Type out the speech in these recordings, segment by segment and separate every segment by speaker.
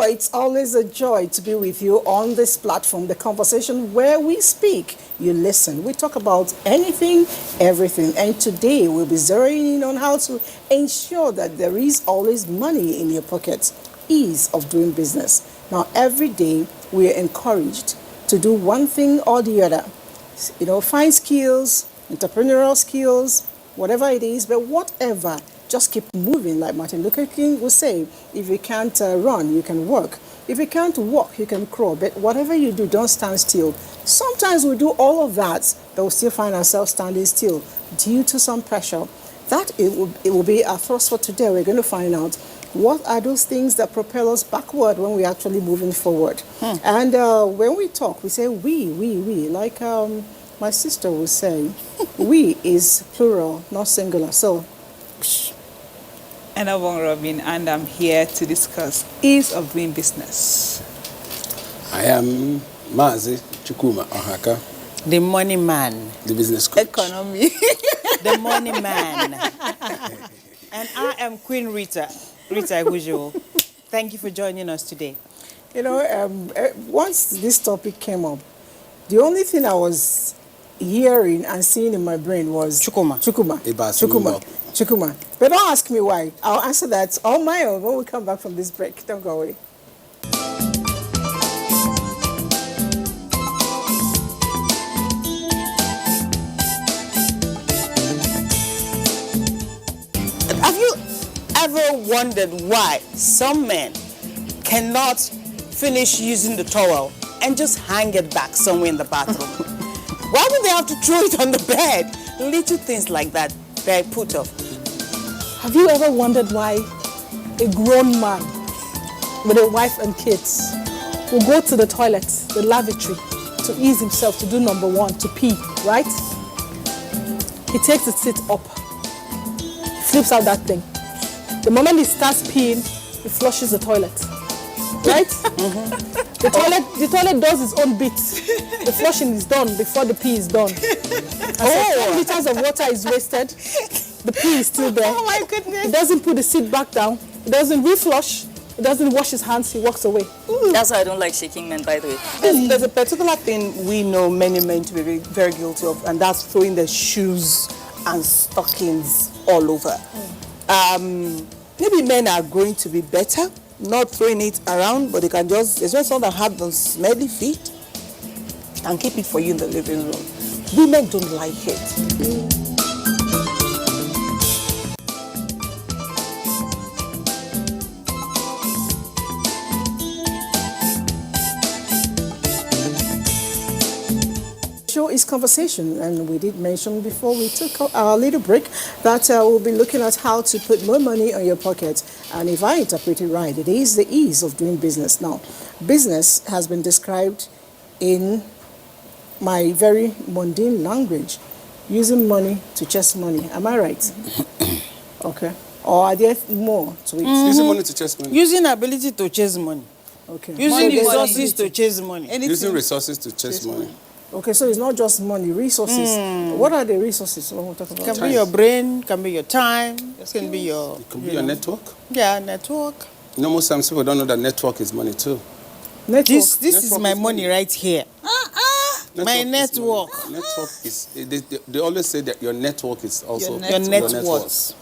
Speaker 1: it's always a joy to be with you on this platform, the conversation where we speak, you listen. We talk about anything, everything. And today we'll be zeroing in on how to ensure that there is always money in your pocket, ease of doing business. Now, every day we are encouraged to do one thing or the other. You know, find skills, entrepreneurial skills, whatever it is, but whatever, just keep moving. Like Martin Luther King would say, if you can't run, you can walk. If you can't walk, you can crawl. But whatever you do, don't stand still. Sometimes we do all of that, but we still find ourselves standing still due to some pressure. That it will be our thrust for today. We're going to find out what are those things that propel us backward when we're actually moving forward. And when we talk, we say we. Like my sister would say, we is plural, not singular. So,
Speaker 2: And I'm Robin, and I'm here to discuss ease of doing business.
Speaker 3: I am Mazi Chukuma Ohaka,
Speaker 4: The money man.
Speaker 3: the business coach.
Speaker 2: Economy.
Speaker 4: The money man. And I am Queen Rita Gujo. Thank you for joining us today.
Speaker 1: you know, once this topic came up, the only thing I was hearing and seeing in my brain was
Speaker 4: Chukuma.
Speaker 1: Chukuma. But don't ask me why. I'll answer that on my own when we come back from this break. Don't go away.
Speaker 4: Have you ever wondered why some men cannot finish using the towel and just hang it back somewhere in the bathroom? Why would they have to throw it on the bed? Little things like that, they're put off.
Speaker 5: Have you ever wondered why a grown man with a wife and kids will go to the toilet, the lavatory, to ease himself, to do number one, to pee, right? He takes the seat up, flips out that thing. The moment he starts peeing, he flushes the toilet, right? The toilet does its own bit. The flushing is done before the pee is done. And so 10 liters of water is wasted. The pee is still there.
Speaker 4: Oh my goodness.
Speaker 5: He doesn't put the seat back down. He doesn't reflush. He doesn't wash his hands. He walks away.
Speaker 6: That's why I don't like shaking men, by the way.
Speaker 7: There's a particular thing we know many men to be very, very guilty of, and that's throwing their shoes and stockings all over. Maybe men are going to be better, not throwing it around, but they can just, there's just someone that have those smelly feet and keep it for you in the living room. Women don't like it.
Speaker 1: Show is conversation, and we did mention before we took our little break that we'll be looking at how to put more money on your pocket. And if I interpret it right, it is the ease of doing business. Now, business has been described in my very mundane language, using money to chase money. Am I right? Okay. Or are there more to it?
Speaker 3: Using money to chase money.
Speaker 4: Using ability to chase money.
Speaker 1: Okay.
Speaker 4: Using resources to chase money.
Speaker 3: Using resources to chase money.
Speaker 1: Okay, so it's not just money, resources. What are the resources when we talk about?
Speaker 4: Can be your brain, can be your time, it can be your...
Speaker 3: It could be your network.
Speaker 4: Yeah, network.
Speaker 3: You know, most times people don't know that network is money too.
Speaker 1: Network.
Speaker 4: This
Speaker 3: Network
Speaker 4: is my
Speaker 3: is
Speaker 4: money right here. My
Speaker 3: is
Speaker 4: network.
Speaker 3: money. Network is, they always say that your network is also
Speaker 4: Your net worth.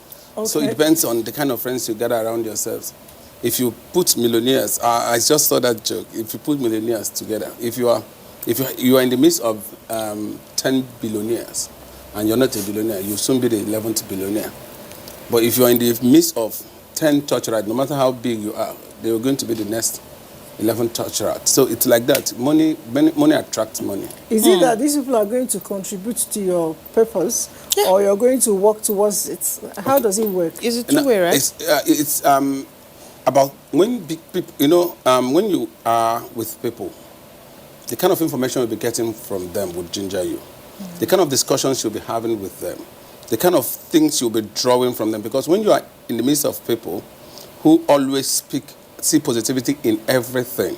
Speaker 3: So it depends on the kind of friends you gather around yourselves. If you put millionaires, I just saw that joke. If you put millionaires together, if you are in the midst of 10 billionaires and you're not a billionaire, you'll soon be the 11th billionaire. But if you're in the midst of 10 touch rats, no matter how big you are, they're going to be the next 11 touch rats. So it's like that. Money attracts money.
Speaker 1: Is it that these people are going to contribute to your purpose, or you're going to work towards it? How does it work?
Speaker 4: Is it two-way, right?
Speaker 3: It's about when big people, you know, when you are with people, the kind of information you'll be getting from them would ginger you. The kind of discussions you'll be having with them, the kind of things you'll be drawing from them. Because when you are in the midst of people who always see positivity in everything,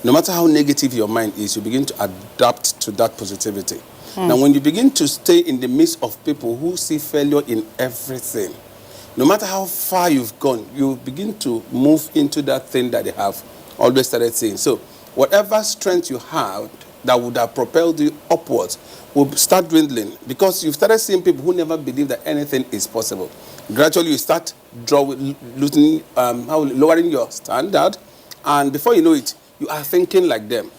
Speaker 3: no matter how negative your mind is, you begin to adapt to that positivity. Now, when you begin to stay in the midst of people who see failure in everything, no matter how far you've gone, you begin to move into that thing that they have always started saying. So whatever strength you have that would have propelled you upwards will start dwindling because you've started seeing people who never believed that anything is possible. Gradually, you start lowering your standard, and before you know it, you are thinking like them.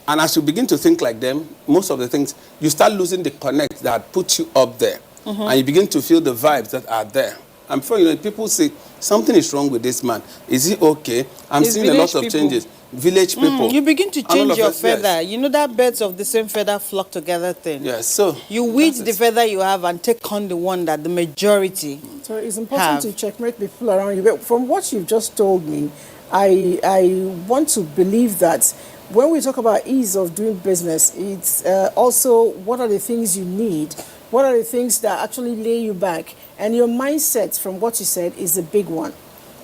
Speaker 3: And as you begin to think like them, most of the things, you start losing the connect that put you up there. And you begin to feel the vibes that are there. And before you know it, people say, something is wrong with this man. Is he okay? I'm
Speaker 4: It's
Speaker 3: seeing a lot of
Speaker 4: village people.
Speaker 3: changes. Village people.
Speaker 4: You begin to
Speaker 3: And all
Speaker 4: change
Speaker 3: of
Speaker 4: your
Speaker 3: us, yes.
Speaker 4: feather. You know that birds of the same feather flock together thing.
Speaker 3: Yes, so.
Speaker 4: You weed
Speaker 3: that's
Speaker 4: the
Speaker 3: it.
Speaker 4: feather you have and take on the one that the majority.
Speaker 1: So it's important
Speaker 4: Have.
Speaker 1: to checkmate people around you. But from what you've just told me, I want to believe that when we talk about ease of doing business, it's also what are the things you need, what are the things that actually lay you back, and your mindset, from what you said, is a big one.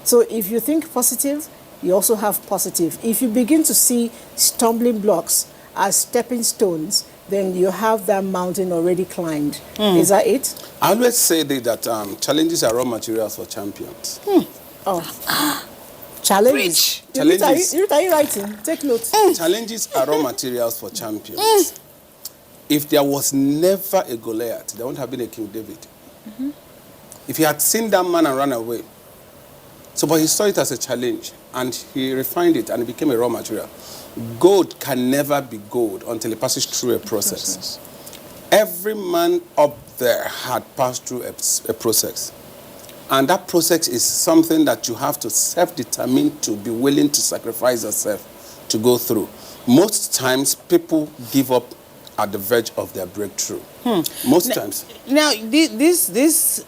Speaker 1: So if you think positive, you also have positive. If you begin to see stumbling blocks as stepping stones, then you have that mountain already climbed. Is that it?
Speaker 3: I always say that challenges are raw materials for champions.
Speaker 1: Challenges.
Speaker 3: Challenges.
Speaker 1: Are you writing? Take notes.
Speaker 3: Challenges are raw materials for champions. If there was never a Goliath, there wouldn't have been a King David. If he had seen that man and run away. So, but he saw it as a challenge, and he refined it, and it became a raw material. Gold can never be gold until it passes through a process. Every man up there had passed through a process. And that process is something that you have to self-determine to be willing to sacrifice yourself to go through. Most times, people give up at the verge of their breakthrough. Most times.
Speaker 4: Now, this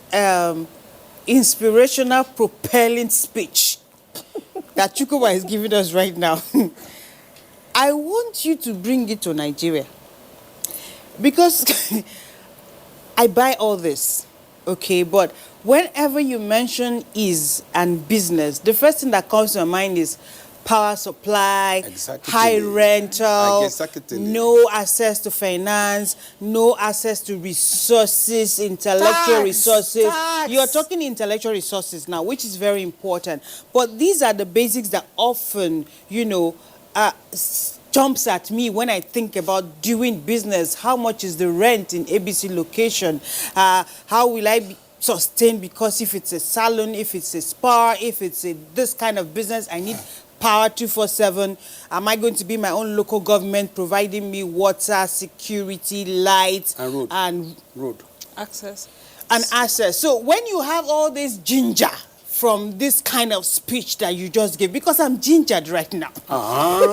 Speaker 4: inspirational, propelling speech that Chukwuma is giving us right now, I want you to bring it to Nigeria. Because I buy all this, okay? But whenever you mention ease and business, the first thing that comes to my mind is power supply,
Speaker 3: Exactly.
Speaker 4: high rental,
Speaker 3: Exactly.
Speaker 4: no access to finance, no access to resources, intellectual
Speaker 1: Tax,
Speaker 4: resources.
Speaker 1: tax.
Speaker 4: You're talking intellectual resources now, which is very important. But these are the basics that often, jumps at me when I think about doing business. How much is the rent in ABC location? How will I be sustained? Because if it's a salon, if it's a spa, if it's this kind of business, I need power 24/7. Am I going to be my own local government providing me water, security, light,
Speaker 3: And road.
Speaker 2: Access.
Speaker 4: and access? So when you have all this ginger from this kind of speech that you just gave, because I'm gingered right now.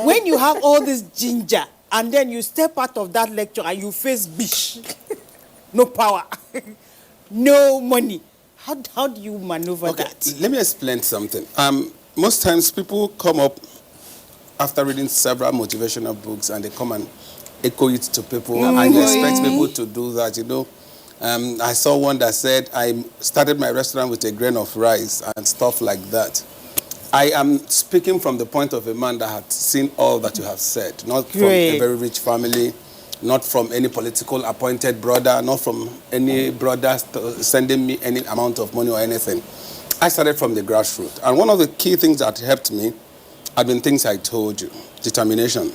Speaker 4: When you have all this ginger and then you step out of that lecture and you face bish, no power, no money, how do you maneuver that?
Speaker 3: Let me explain something. Most times people come up after reading several motivational books and they come and echo it to people and you expect people to do that, I saw one that said, I started my restaurant with a grain of rice and stuff like that. I am speaking from the point of a man that had seen all that you have said, not from a very rich family, not from any political appointed brother, not from any brother sending me any amount of money or anything. I started from the grassroots. And one of the key things that helped me have been things I told you, determination.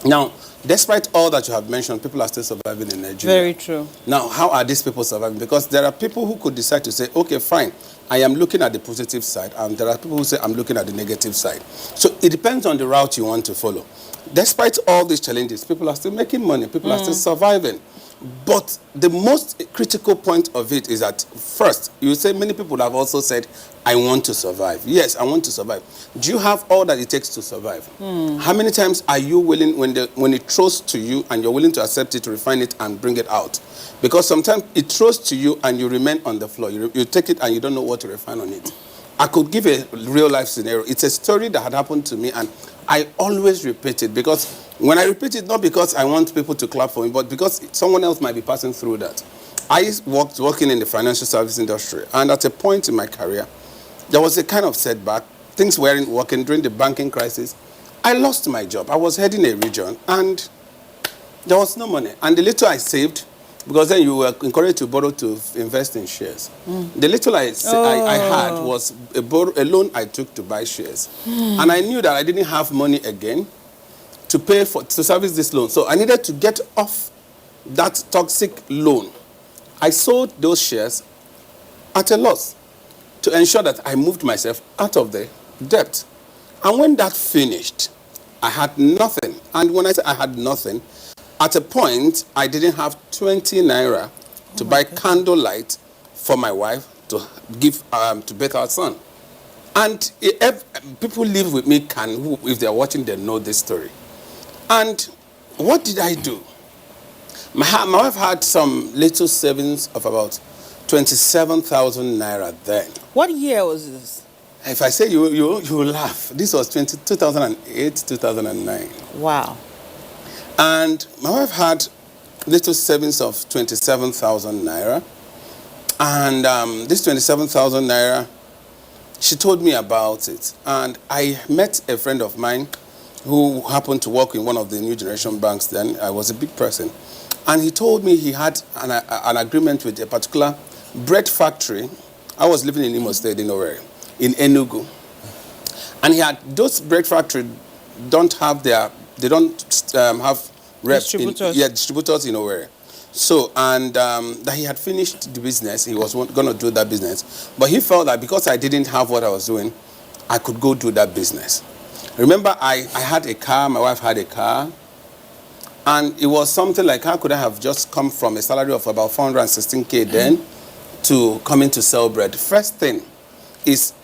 Speaker 3: Now, despite all that you have mentioned, people are still surviving in Nigeria.
Speaker 4: Very true.
Speaker 3: Now, how are these people surviving? Because there are people who could decide to say, okay, fine, I am looking at the positive side, and there are people who say, I'm looking at the negative side. So it depends on the route you want to follow. Despite all these challenges, people are still making money, people are still surviving. But the most critical point of it is that, first, you say many people have also said, I want to survive. Yes, I want to survive. Do you have all that it takes to survive? How many times are you willing, when it throws to you and you're willing to accept it, refine it, and bring it out? Because sometimes it throws to you and you remain on the floor. You take it and you don't know what to refine on it. I could give a real-life scenario. It's a story that had happened to me, and I always repeat it because when I repeat it, not because I want people to clap for me, but because someone else might be passing through that. I working in the financial service industry, and at a point in my career, there was a kind of setback. Things weren't working during the banking crisis. I lost my job. I was heading a region, and there was no money. And the little I saved, because then you were encouraged to borrow to invest in shares. The little I had was a loan I took to buy shares. And I knew that I didn't have money again to pay to service this loan. So I needed to get off that toxic loan. I sold those shares at a loss to ensure that I moved myself out of the debt. And when that finished, I had nothing. And when I say I had nothing, at a point, I didn't have 20 naira to buy candlelight for my wife to give to birth our son. And people live with me who, if they're watching, they know this story. And what did I do? My wife had some little savings of about 27,000 naira then.
Speaker 4: What year was this?
Speaker 3: If I say you will laugh. This was 2008, 2009.
Speaker 4: Wow.
Speaker 3: And my wife had little savings of 27,000 naira. And this 27,000 naira, she told me about it. And I met a friend of mine who happened to work in one of the new generation banks then. I was a big person. And he told me he had an agreement with a particular bread factory. I was living in Imo State, in Enugu. And he had, those bread factory don't have have reps distributors in Owerri. So, and that he had finished the business, he was going to do that business. But he felt that because I didn't have what I was doing, I could go do that business. Remember, I had a car, my wife had a car. And it was something like, how could I have just come from a salary of about 416K then to coming to sell bread? The first thing is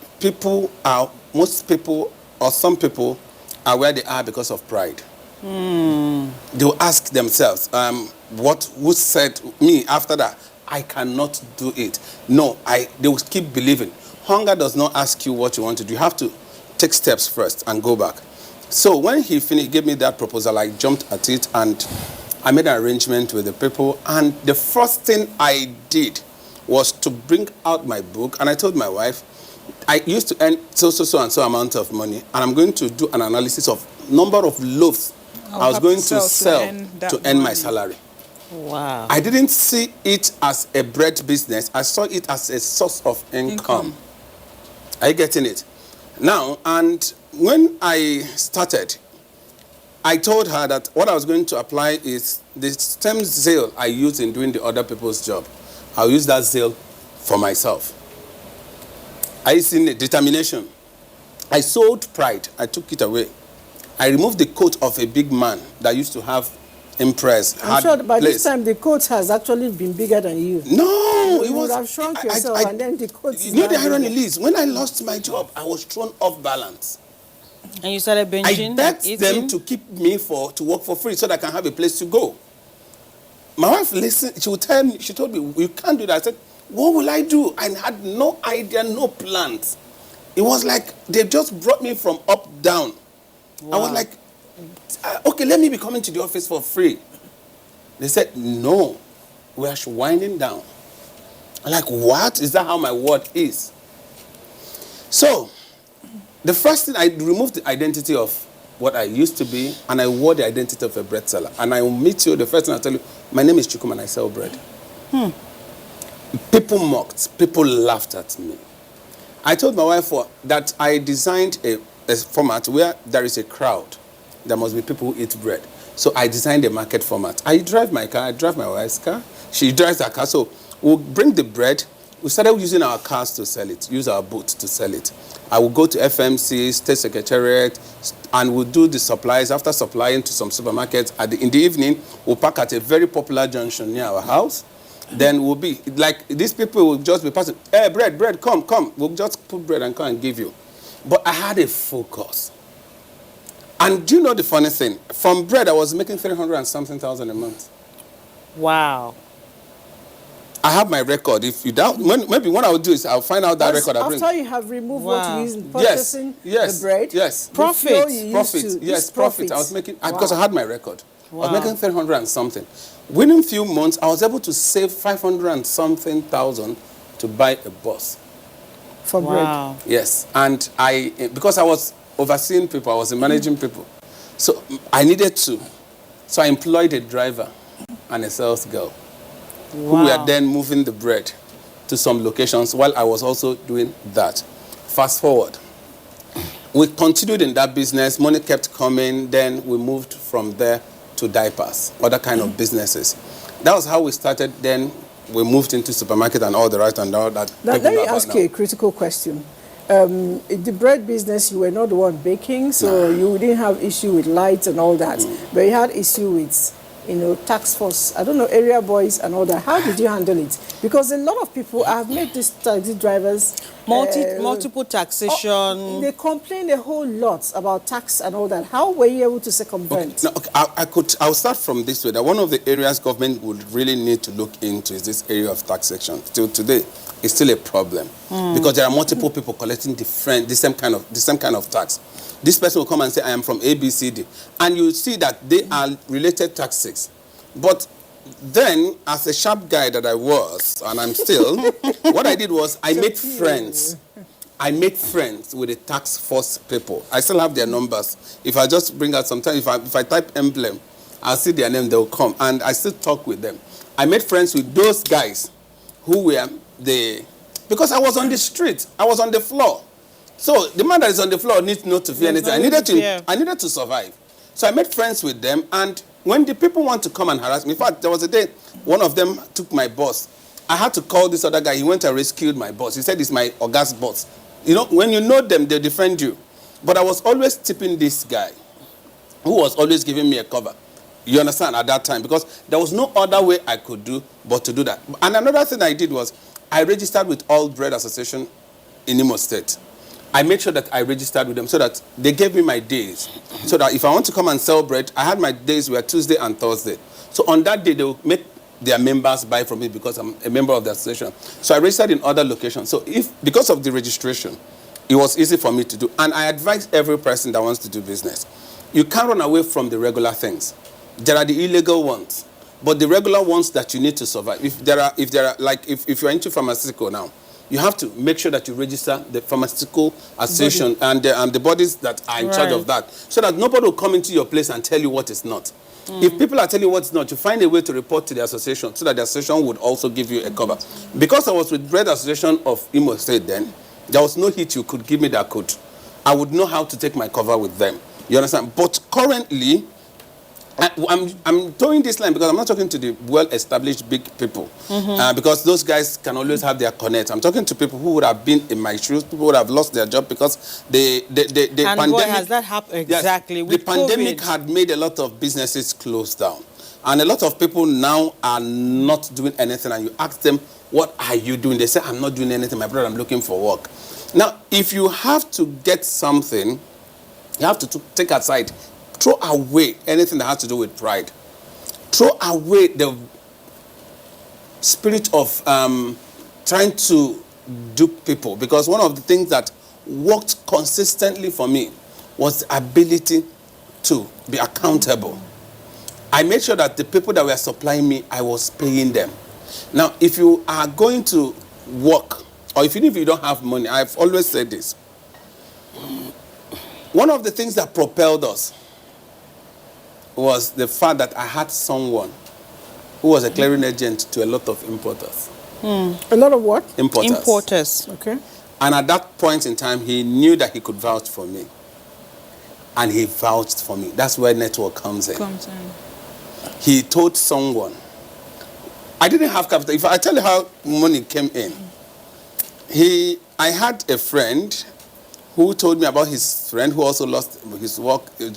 Speaker 3: most people or some people are where they are because of pride. They will ask themselves, who said me after that, I cannot do it. No, they will keep believing. Hunger does not ask you what you want to do. You have to take steps first and go back. So when he finished, gave me that proposal, I jumped at it and I made an arrangement with the people. And the first thing I did was to bring out my book. And I told my wife, I used to earn so and so amount of money. And I'm going to do an analysis of number of loaves I was going to sell to earn my salary.
Speaker 4: Wow.
Speaker 3: I didn't see it as a bread business. I saw it as a source of income. Are you getting it? Now, and when I started, I told her that what I was going to apply is the same zeal I used in doing the other people's job. I'll use that zeal for myself. I seen the determination. I sold pride. I took it away. I removed the coat of a big man that used to have impress.
Speaker 1: I'm sure by this time the coat has actually been bigger than you.
Speaker 3: No,
Speaker 1: you would have shrunk yourself and then the coat is
Speaker 3: you know the
Speaker 1: bigger.
Speaker 3: irony is, when I lost my job, I was thrown off balance.
Speaker 4: And you started binging?
Speaker 3: I begged them to keep me to work for free so that I can have a place to go. My wife listened, she told me, you can't do that. I said, what will I do? I had no idea, no plans. It was like they just brought me from up down. Wow. I was like, okay, let me be coming to the office for free. They said, no, we are winding down. I'm like, what? Is that how my word is? So, the first thing, I removed the identity of what I used to be, and I wore the identity of a bread seller. And I will meet you, the first thing I'll tell you, my name is Chukum and I sell bread. People mocked, people laughed at me. I told my wife that I designed a format where there is a crowd. There must be people who eat bread. So I designed a market format. I drive my car, I drive my wife's car. She drives her car. So we'll bring the bread. We started using our cars to sell it, use our boats to sell it. I will go to FMC, State Secretariat, and we'll do the supplies. After supplying to some supermarkets, in the evening, we'll park at a very popular junction near our house. Then we'll be, like, these people will just be passing, hey, bread, come. We'll just put bread and come and give you. But I had a focus. And do you know the funny thing? From bread, I was making 300 and something thousand a month.
Speaker 4: Wow.
Speaker 3: I have my record. If you doubt, maybe what I'll do is I'll find out that record.
Speaker 1: After you have removed what you used in purchasing the bread,
Speaker 3: profit.
Speaker 1: Profit.
Speaker 3: I was making because I had my record. Wow. I was making 300 and something. Within a few months, I was able to save 500 and something thousand to buy a bus
Speaker 1: for bread.
Speaker 3: Yes, and because I was overseeing people, I was managing people, so I needed to. So I employed a driver and a sales girl. who were then moving the bread to some locations while I was also doing that. Fast forward. We continued in that business. Money kept coming. Then we moved from there to diapers, other kind of businesses. That was how we started. Then we moved into supermarket and all the rest and all that.
Speaker 1: Now, let me ask you a critical question. In the bread business, you were not the one baking, so you didn't have issue with lights and all that. But you had issue with, tax force, I don't know, area boys and all that. How did you handle it? Because a lot of people, I've met these taxi drivers.
Speaker 4: Multiple taxation.
Speaker 1: They complain a whole lot about tax and all that. How were you able to circumvent?
Speaker 3: I'll start from this way. That one of the areas government would really need to look into is this area of taxation. Till today, it's still a problem because there are multiple people collecting the same kind of tax. This person will come and say, I am from ABCD. And you see that they are related taxes. But then, as a sharp guy that I was, and I'm still, what I did was I made friends. I made friends with the tax force people. I still have their numbers. If I just bring out sometimes, if I type emblem, I'll see their name, they'll come. And I still talk with them. I made friends with those guys who were because I was on the street. I was on the floor. So the man that is on the floor needs not to fear anything. I needed to survive. So I made friends with them, and when the people want to come and harass me, in fact, there was a day one of them took my boss. I had to call this other guy. He went and rescued my boss. He said it's my Oga's boss. When you know them, they defend you. But I was always tipping this guy who was always giving me a cover. You understand, at that time, because there was no other way I could do but to do that. And another thing I did was I registered with All Bread Association in Imo State. I made sure that I registered with them so that they gave me my days. So that if I want to come and sell bread, I had my days were Tuesday and Thursday. So on that day, they will make their members buy from me because I'm a member of the association. So I registered in other locations. So because of the registration, it was easy for me to do. And I advise every person that wants to do business. You can't run away from the regular things. There are the illegal ones, but the regular ones that you need to survive. If you're into pharmaceutical now, you have to make sure that you register the pharmaceutical association and the bodies that are in charge of that, so that nobody will come into your place and tell you what is not. If people are telling you what's not, you find a way to report to the association so that the association would also give you a cover. Because I was with Bread Association of Imo State then, there was no hit you could give me that code. I would know how to take my cover with them. You understand? But currently, I'm towing this line because I'm not talking to the well-established big people because those guys can always have their connect. I'm talking to people who would have been in my shoes, people who would have lost their job because the pandemic.
Speaker 4: Boy, has that happened exactly?
Speaker 3: Yes,
Speaker 4: with
Speaker 3: the pandemic
Speaker 4: COVID.
Speaker 3: had made a lot of businesses close down, and a lot of people now are not doing anything. And you ask them, "What are you doing?" They say, "I'm not doing anything, my brother. I'm looking for work." Now, if you have to get something, you have to take aside. Throw away anything that has to do with pride. Throw away the spirit of trying to dupe people. Because one of the things that worked consistently for me was the ability to be accountable. I made sure that the people that were supplying me, I was paying them. Now, if you are going to work, or even if you don't have money, I've always said this. One of the things that propelled us was the fact that I had someone who was a clearing agent to a lot of importers.
Speaker 1: A lot of what?
Speaker 3: Importers.
Speaker 1: Okay.
Speaker 3: And at that point in time, he knew that he could vouch for me. And he vouched for me. That's where network comes in. He told someone. I didn't have capital. If I tell you how money came in, I had a friend who told me about his friend who also lost his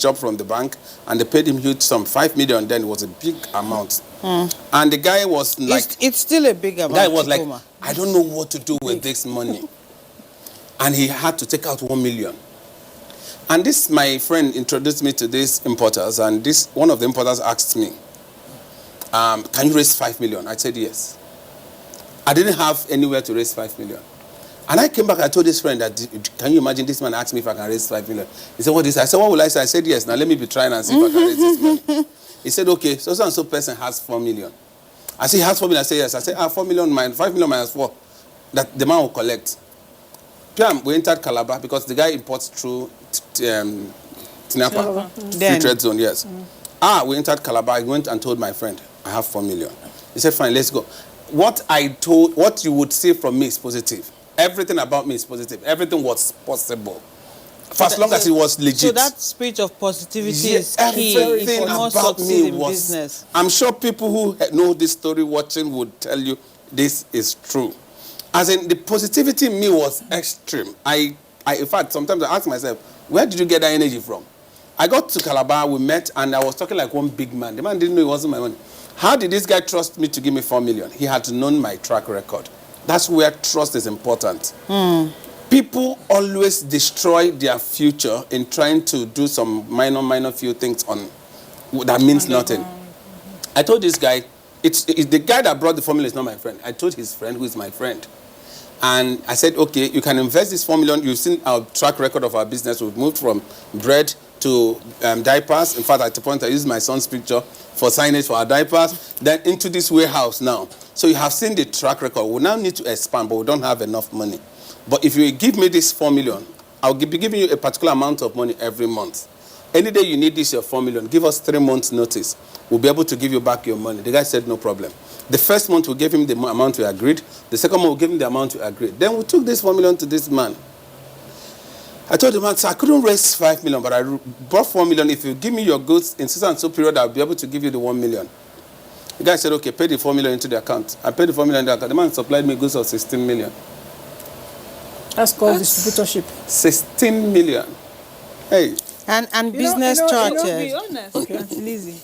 Speaker 3: job from the bank, and they paid him huge sum, 5 million. Then it was a big amount. And the guy was like,
Speaker 4: it's still a big amount.
Speaker 3: The guy was like, I don't know what to do with this money. And he had to take out 1 million. And this, my friend introduced me to these importers, and one of the importers asked me, can you raise 5 million? I said yes. I didn't have anywhere to raise 5 million. And I came back, I told this friend that, can you imagine this man asked me if I can raise 5 million? He said, what is it? I said, what will I say? I said, yes. Now let me be trying and see if I can raise this money. He said, okay, so and so person has 4 million. I said, he has 4 million. I said, yes. I said, 4 million minus 5 million minus 4. That the man will collect. We entered Calabar because the guy imports through Tinapa, Free Trade Zone, yes. We entered Calabar. I went and told my friend, I have 4 million. He said, fine, let's go. What you would see from me is positive. Everything about me is positive. Everything was possible. For as long as it was legit.
Speaker 4: So that spirit of positivity is key.
Speaker 3: Everything
Speaker 4: if you want
Speaker 3: about
Speaker 4: succeed
Speaker 3: me
Speaker 4: in
Speaker 3: was...
Speaker 4: business.
Speaker 3: I'm sure people who know this story watching would tell you this is true. As in, the positivity in me was extreme. In fact, sometimes I ask myself, where did you get that energy from? I got to Calabar, we met, and I was talking like one big man. The man didn't know it wasn't my money. How did this guy trust me to give me 4 million? He had to know my track record. That's where trust is important. People always destroy their future in trying to do some minor few things that means nothing. I told this guy, it's the guy that brought the formula is not my friend. I told his friend, who is my friend. And I said, okay, you can invest this 4 million. You've seen our track record of our business. We've moved from bread to diapers. In fact, at the point, I used my son's picture for signage for our diapers. Then into this warehouse now. So you have seen the track record. We now need to expand, but we don't have enough money. But if you give me this 4 million, I'll be giving you a particular amount of money every month. Any day you need this, your 4 million, give us 3 months notice. We'll be able to give you back your money. The guy said, no problem. The first month, we gave him the amount we agreed. The second month, we gave him the amount we agreed. Then we took this 4 million to this man. I told the man, sir, I couldn't raise 5 million, but I brought 4 million. If you give me your goods in so and so period, I'll be able to give you the 1 million. The guy said, okay, pay the 4 million into the account. I paid the 4 million into the account. The man supplied me goods of 16 million.
Speaker 1: That's called distributorship.
Speaker 3: 16 million. Hey.
Speaker 4: And business chart.
Speaker 2: To be honest, Auntie Lizzie.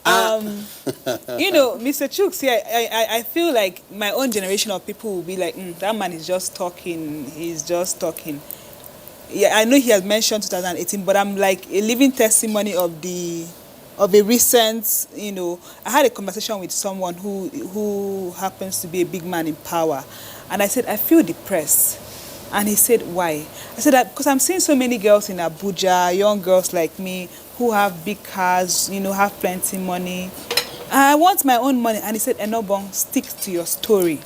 Speaker 2: Mr. Chooks here, I feel like my own generation of people will be like, that man is just talking. He's just talking. Yeah, I know he has mentioned 2018, but I'm like a living testimony of a recent, I had a conversation with someone who happens to be a big man in power. And I said, I feel depressed. And he said, why? I said, because I'm seeing so many girls in Abuja, young girls like me, who have big cars, have plenty money. I want my own money. And he said, Enobong, stick to your story.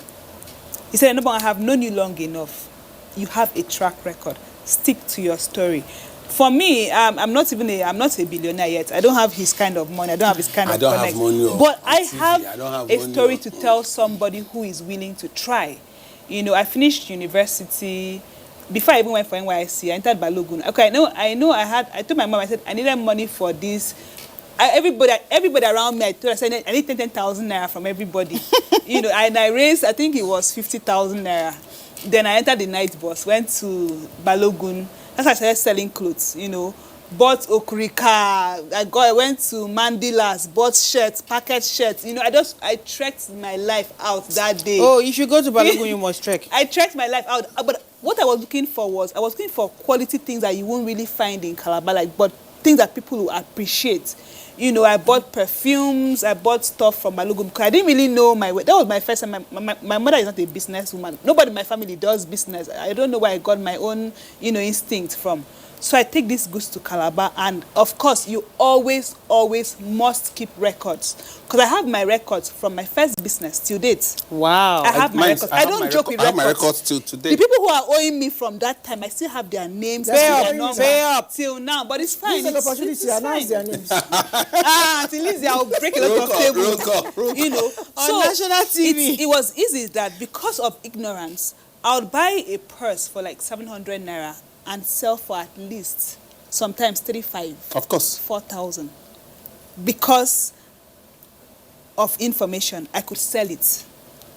Speaker 2: He said, Enobong, I have known you long enough. You have a track record. Stick to your story. For me, I'm not a billionaire yet. I don't have his kind of money. I don't have his kind of connect.
Speaker 3: Have money.
Speaker 2: But I have a story to tell somebody who is willing to try. I finished university. Before I even went for NYSC, I entered Balogun. Okay, I told my mom, I said, I needed money for this. Everybody around me, I said, I need 10,000 naira from everybody. And I raised, I think it was 50,000 naira. Then I entered the night bus, went to Balogun. That's how I started selling clothes, Bought Okurika. I went to Mandilas, bought shirts, packet shirts. I trekked my life out that day.
Speaker 4: Oh, if you go to Balogun, you must trek.
Speaker 2: I trekked my life out. But what I was looking for was, I was looking for quality things that you won't really find in Calabar, but things that people will appreciate. I bought perfumes, I bought stuff from Balogun because I didn't really know my way. That was my first time. My mother is not a businesswoman. Nobody in my family does business. I don't know where I got my own, instinct from. So I take these goods to Calabar, and of course, you always must keep records. Because I have my records from my first business till date.
Speaker 4: Wow.
Speaker 2: I have my records. I don't joke with records.
Speaker 3: I have my records till today.
Speaker 2: The people who are owing me from that time, I still have their names.
Speaker 4: Pay up.
Speaker 2: Till now, but it's fine.
Speaker 1: Use an opportunity to announce their names.
Speaker 2: At least I'll break a lot of tables.
Speaker 4: On national TV.
Speaker 2: It was easy that because of ignorance, I would buy a purse for like 700 naira and sell for at least sometimes 35.
Speaker 3: Of course.
Speaker 2: 4,000. Because of information, I could sell it.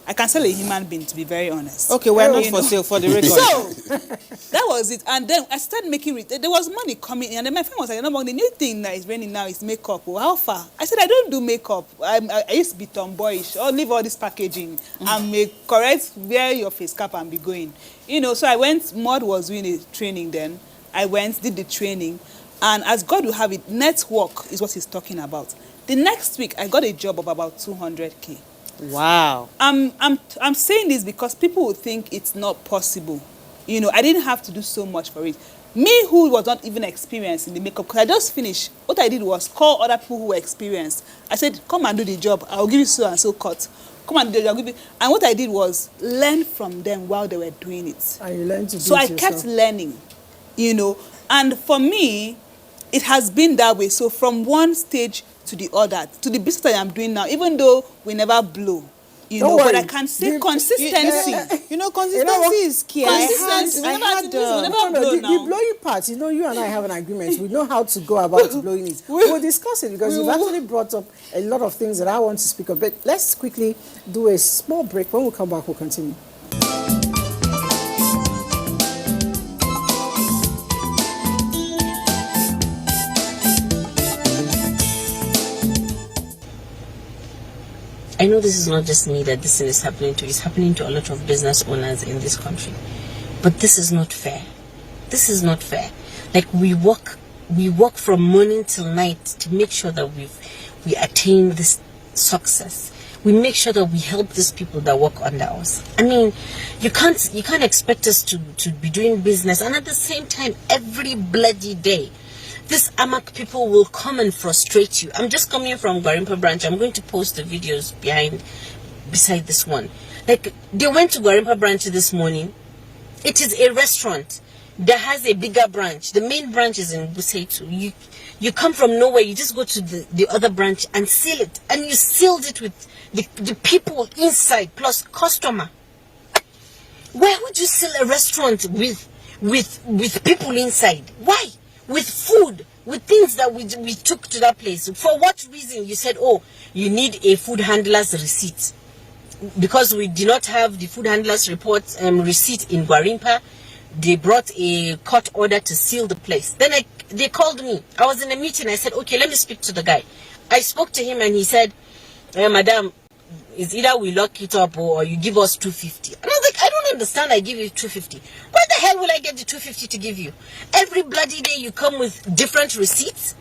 Speaker 2: I can sell a human being, to be very honest.
Speaker 4: Okay, we're not for sale, for the record.
Speaker 2: So, that was it. And then I started making, there was money coming in. And then my friend was like, no, the new thing that is raining now is makeup. Oh, how far? I said, I don't do makeup. I used to be tomboyish. Or leave all this packaging and make correct, wear your face cap and be going. So I went, Maud was doing a training then. I went, did the training. And as God will have it, network is what he's talking about. The next week, I got a job of about 200K.
Speaker 4: Wow.
Speaker 2: I'm saying this because people would think it's not possible. I didn't have to do so much for it. Me, who was not even experienced in the makeup, because I just finished, what I did was call other people who were experienced. I said, come and do the job. I'll give you so and so cut. Come and do the job. I'll give you. And what I did was learn from them while they were doing it.
Speaker 1: And you learned to do
Speaker 2: so
Speaker 1: it
Speaker 2: I
Speaker 1: yourself.
Speaker 2: kept learning, And for me, it has been that way. So from one stage to the other, to the business that I'm doing now, even though we never blow, You
Speaker 1: Don't
Speaker 2: know, but
Speaker 1: worry.
Speaker 2: I can say
Speaker 1: The-
Speaker 2: consistency.
Speaker 4: You know, consistency is key.
Speaker 2: Consistency.
Speaker 4: I
Speaker 2: Whenever
Speaker 4: had,
Speaker 2: I do this, whenever I
Speaker 1: No,
Speaker 2: blow
Speaker 1: the
Speaker 2: now.
Speaker 1: blowing part, you know, you and I have an agreement. We know how to go about blowing it. We'll discuss it because you've actually brought up a lot of things that I want to speak of. But let's quickly do a small break. When we come back, we'll continue.
Speaker 8: I know this is not just me that this thing is happening to. It's happening to a lot of business owners in this country. But this is not fair. This is not fair. Like we work from morning till night to make sure that we attain this success. We make sure that we help these people that work under us. I mean, you can't expect us to be doing business and at the same time every bloody day these AMAC people will come and frustrate you. I'm just coming from Gwarimpa branch. I'm going to post the videos beside this one. Like, they went to Gwarimpa branch this morning. It is a restaurant that has a bigger branch. The main branch is in Buseitu. You come from nowhere. You just go to the other branch and seal it. And you sealed it with the people inside plus customer. Why would you seal a restaurant with people inside? Why? With food, with things that we took to that place. For what reason? You said, oh, you need a food handler's receipt. Because we did not have the food handler's receipt in Gwarimpa, they brought a court order to seal the place. Then they called me. I was in a meeting. I said, okay, let me speak to the guy. I spoke to him and he said, madam, it's either we lock it up or you give us 250. And I was like, I don't understand. I give you 250. Where the hell will I get the 250 to give you? Every bloody day you come with different receipts.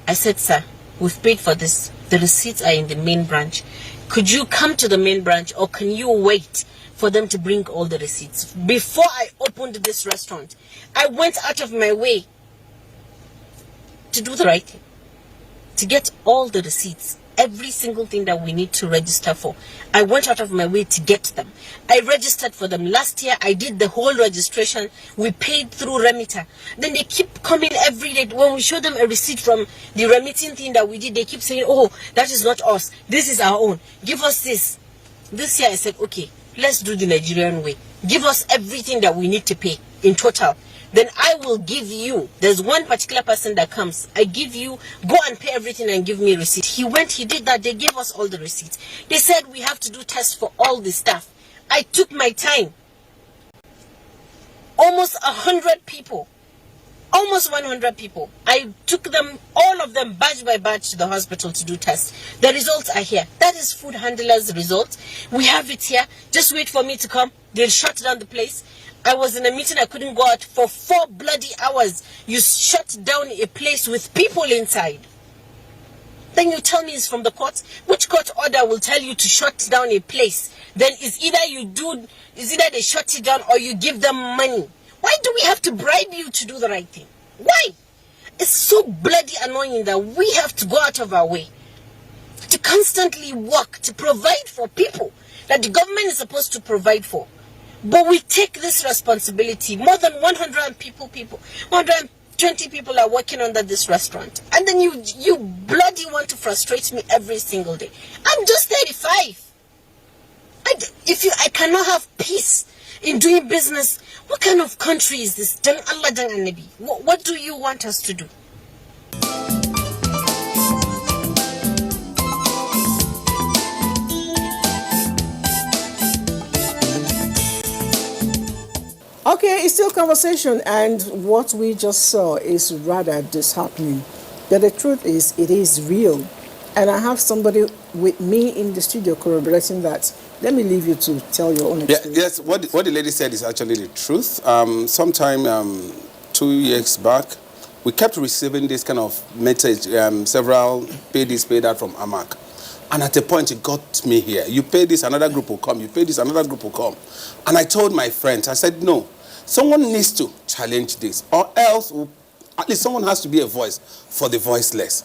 Speaker 8: I said, sir, we've paid for this. The receipts are in the main branch. Could you come to the main branch or can you wait for them to bring all the receipts? Before I opened this restaurant, I went out of my way to do the right thing, to get all the receipts. Every single thing that we need to register for, I went out of my way to get them. I registered for them. Last year, I did the whole registration. We paid through Remitter. Then they keep coming every day. When we show them a receipt from the remitting thing that we did, they keep saying, oh, that is not us. This is our own. Give us this. This year, I said, okay, let's do the Nigerian way. Give us everything that we need to pay in total. Then I will give you, there's one particular person that comes, I give you, go and pay everything and give me a receipt. He went, he did that, they gave us all the receipts. They said we have to do tests for all the staff. I took my time. Almost 100 people. Almost 100 people. I took them, all of them, batch by batch to the hospital to do tests. The results are here. That is food handler's results. We have it here. Just wait for me to come. They'll shut down the place. I was in a meeting, I couldn't go out for 4 bloody hours. You shut down a place with people inside. Then you tell me it's from the court. Which court order will tell you to shut down a place? Then it's either they shut it down or you give them money. Why do we have to bribe you to do the right thing? Why? It's so bloody annoying that we have to go out of our way to constantly work, to provide for people that the government is supposed to provide for. But we take this responsibility. More than 120 people are working under this restaurant. And then you bloody want to frustrate me every single day. I'm just 35. I cannot have peace in doing business, what kind of country is this? Dan Allah, dan Annabi. What do you want us to do?
Speaker 1: Okay, it's still conversation, and what we just saw is rather disheartening. But the truth is, it is real. And I have somebody with me in the studio corroborating that. Let me leave you to tell your own experience.
Speaker 3: Yes, what the lady said is actually the truth. Sometime 2 years back, we kept receiving this kind of message, several pay this, pay that from AMAC. And at a point, it got me here. You pay this, another group will come. You pay this, another group will come. And I told my friends, I said, no, someone needs to challenge this, or else at least someone has to be a voice for the voiceless.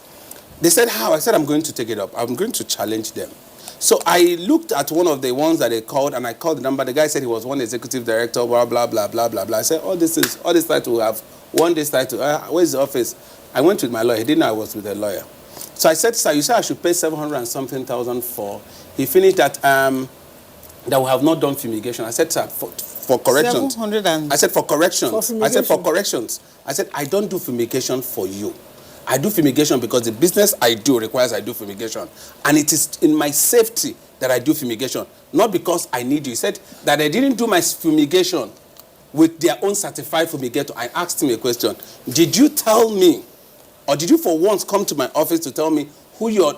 Speaker 3: They said, how? I said, I'm going to take it up. I'm going to challenge them. So I looked at one of the ones that they called, and I called the number. The guy said he was one executive director, blah, blah, blah, blah, blah, blah. I said, all this title we have, one this title. Where's the office? I went with my lawyer. He didn't know I was with a lawyer. So I said, sir, you said I should pay 700 and something thousand for He finished that that we have not done fumigation. I said, sir, for corrections.
Speaker 4: 700 and...
Speaker 3: I said, for corrections.
Speaker 1: For
Speaker 3: I said, for
Speaker 1: fumigation.
Speaker 3: corrections. I said, I don't do fumigation for you. I do fumigation because the business I do requires I do fumigation. And it is in my safety that I do fumigation, not because I need you. He said that I didn't do my fumigation with their own certified fumigator. I asked him a question. Did you tell me, or did you for once come to my office to tell me who your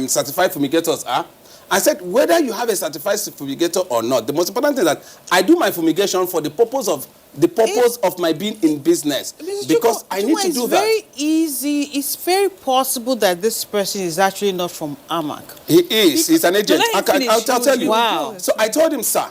Speaker 3: certified fumigators are? I said, whether you have a certified fumigator or not, the most important thing is that I do my fumigation for the purpose of my being in business. Because I need to do
Speaker 4: it's
Speaker 3: that.
Speaker 4: very easy. It's very possible that this person is actually not from AMAC.
Speaker 3: He is. He's an agent.
Speaker 2: let him
Speaker 3: I'll
Speaker 2: finish.
Speaker 3: tell you.
Speaker 4: Wow.
Speaker 3: So I told him, sir,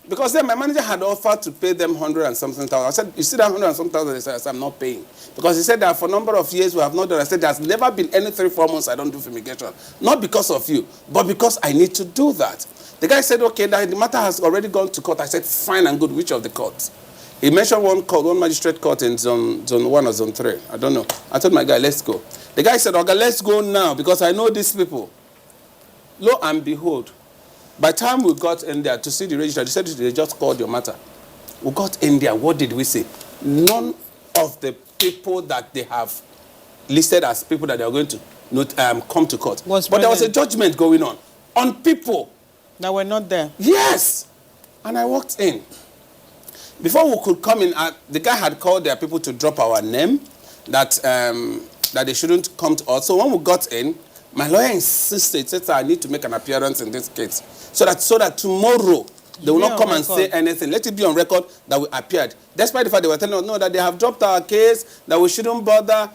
Speaker 3: because then my manager had offered to pay them 100 and something thousand. I said, you see that 100 and something thousand? He said, I said, I'm not paying. Because he said that for a number of years we have not done. I said, there's never been any 3-4 months I don't do fumigation. Not because of you, but because I need to do that. The guy said, okay, that the matter has already gone to court. I said, fine and good. Which of the courts? He mentioned one magistrate court in zone 1 or zone 3. I don't know. I told my guy, let's go. The guy said, okay, let's go now because I know these people. Lo and behold, by the time we got in there to see the register, they said they just called your matter. We got in there. What did we say? None of the people that they have listed as people that they are going to come to court. But there was a judgment going on people.
Speaker 4: That were not there.
Speaker 3: Yes. And I walked in. Before we could come in, the guy had called their people to drop our name, that they shouldn't come to us. So when we got in, my lawyer insisted, said, I need to make an appearance in this case. So that tomorrow, they will not come and say anything. Let it be on record that we appeared. Despite the fact they were telling us, no, that they have dropped our case, that we shouldn't bother.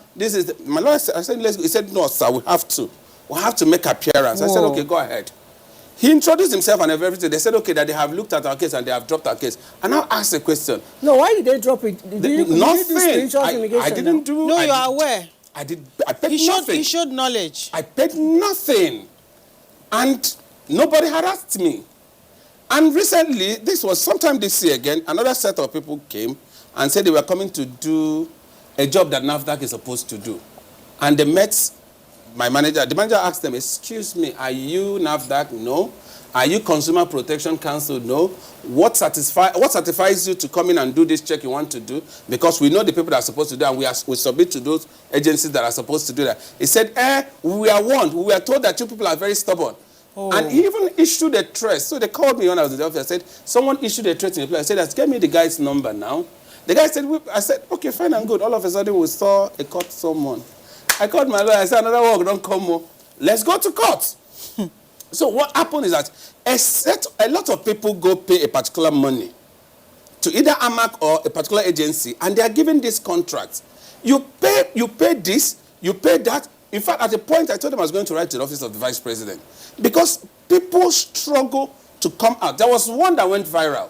Speaker 3: My lawyer said, I said, let's go. He said, no, sir, we have to. We have to make appearance. Whoa. I said, okay, go ahead. He introduced himself and everything. They said, okay, that they have looked at our case and they have dropped our case. And now asked a question.
Speaker 1: No, why did they drop it?
Speaker 3: Nothing. I didn't do.
Speaker 4: No, you are aware.
Speaker 3: I paid nothing.
Speaker 4: He showed knowledge.
Speaker 3: I paid nothing. And nobody harassed me. And recently, this was sometime this year again, another set of people came and said they were coming to do a job that NAFDAC is supposed to do. And they met my manager. The manager asked them, excuse me, are you NAFDAC? No. Are you Consumer Protection Council? No. What certifies you to come in and do this check you want to do? Because we know the people that are supposed to do it, and we submit to those agencies that are supposed to do that. He said, we are warned. We were told that you people are very stubborn. Oh. And he even issued a threat. So they called me when I was in the office. I said, someone issued a threat in the place. I said, get me the guy's number now. The guy said, I said, okay, fine and good. All of a sudden, we saw a court someone. I called my lawyer. I said, another work, don't come more. Let's go to court. So what happened is that a lot of people go pay a particular money to either AMAC or a particular agency, and they are given this contract. You pay this, you pay that. In fact, at the point, I told them I was going to write to the office of the vice president because people struggle to come out. There was one that went viral.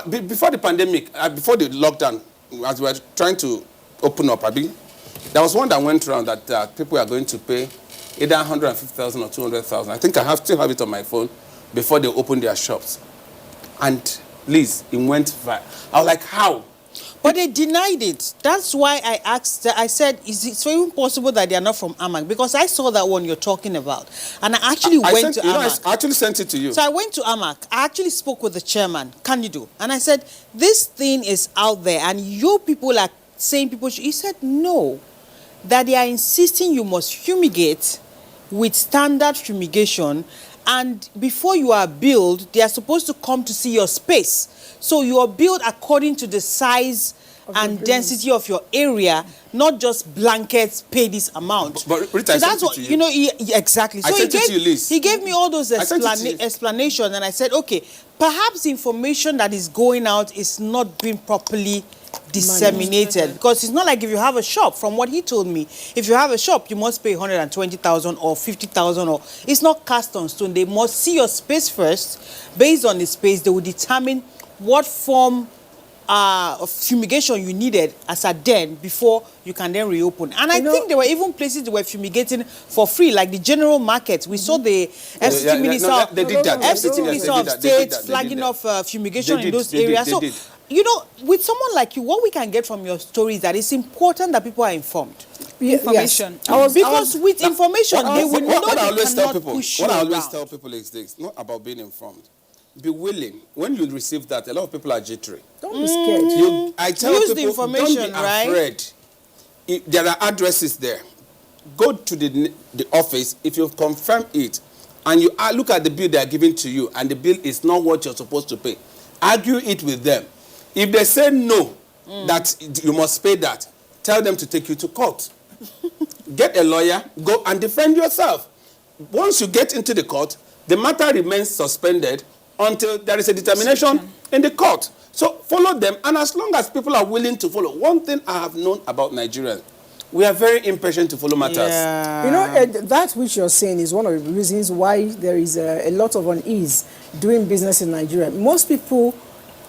Speaker 3: Before the pandemic, before the lockdown, as we were trying to open up, there was one that went around that people are going to pay either 150,000 or 200,000. I think I still have it on my phone before they open their shops. And Liz, it went viral. I was like, how?
Speaker 4: But they denied it. That's why I asked, I said, is it so even possible that they are not from AMAC? Because I saw that one you're talking about. And I actually went to AMAC.
Speaker 3: I actually sent it to you.
Speaker 4: So I went to AMAC. I actually spoke with the chairman, Candido. And I said, this thing is out there and your people are saying people should. He said, no. That they are insisting you must fumigate with standard fumigation, and before you are billed, they are supposed to come to see your space. So you are billed according to the size and density of your area, not just blankets, pay this amount.
Speaker 3: But Rita,
Speaker 4: so that's what, you know, exactly. So he gave me all those explanations, and I said, okay, perhaps the information that is going out is not being properly disseminated, because it's not like if you have a shop, from what he told me, if you have a shop, you must pay 120,000 or 50,000, or it's not cast on stone. They must see your space first. Based on the space, they will determine what form of fumigation you needed as a den before you can then reopen. And I think there were even places that were fumigating for free, like the general market. We saw the FCT Minister of State flagging off fumigation in those areas. So, you know, with someone like you, what we can get from your story is that it's important that people are informed.
Speaker 2: information.
Speaker 1: Yes.
Speaker 4: Because with information, they will know
Speaker 3: What I
Speaker 4: they
Speaker 3: always tell
Speaker 4: cannot
Speaker 3: people,
Speaker 4: push you
Speaker 3: what I always
Speaker 4: around.
Speaker 3: tell people is this: not about being informed. Be willing. When you receive that, a lot of people are jittery.
Speaker 1: Don't be scared.
Speaker 3: I tell
Speaker 4: Use the
Speaker 3: people,
Speaker 4: information,
Speaker 3: don't be
Speaker 4: right?
Speaker 3: afraid. There are addresses there. Go to the office. If you confirm it, and you look at the bill they are giving to you, and the bill is not what you're supposed to pay, argue it with them. If they say no, that you must pay that, tell them to take you to court. Get a lawyer, go and defend yourself. Once you get into the court, the matter remains suspended until there is a determination in the court. So follow them, and as long as people are willing to follow. One thing I have known about Nigerians, we are very impatient to follow matters.
Speaker 4: Yeah.
Speaker 1: You know, that which you're saying is one of the reasons why there is a lot of unease doing business in Nigeria. Most people,